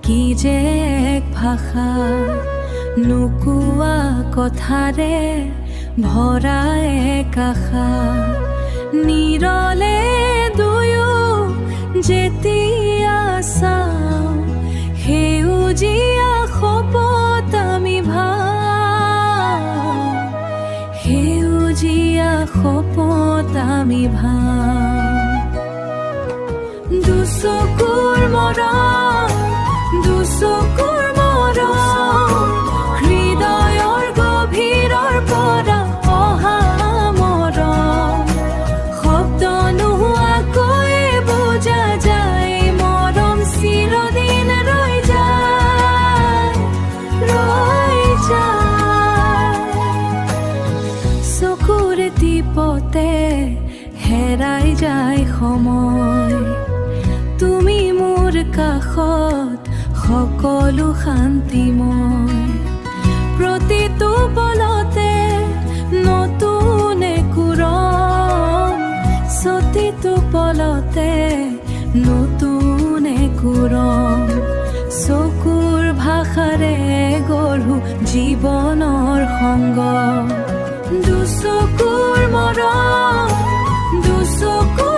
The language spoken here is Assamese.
কি যে এক ভাষা নুকুয়া কথাৰে ভৰা এক আশা নিৰলে দুয়ো যেতিয়া চাওঁ সেউজীয়া শপত আমি ভাওঁ সেউজীয়া শপত আমি ভাওঁ দুচকুৰ মৰম দুচকুৰ মৰম হৃদয়ৰ গভীৰৰ পৰা অহা মৰম শব্দ নোহোৱাকৈ বুজা যায় মৰম চিৰদিন ৰৈ যায় চকুৰ টিপতে হেৰাই যায় সময় তুমি মোৰ কাষত সকলো শান্তিময় প্ৰতিটো পলতে নতুন একোৰম প্ৰতিটো পলতে নতুন একোৰম চকুৰ ভাষাৰে গঢ়ো জীৱনৰ সংগ দুচকুৰ মৰম দুচকুৰ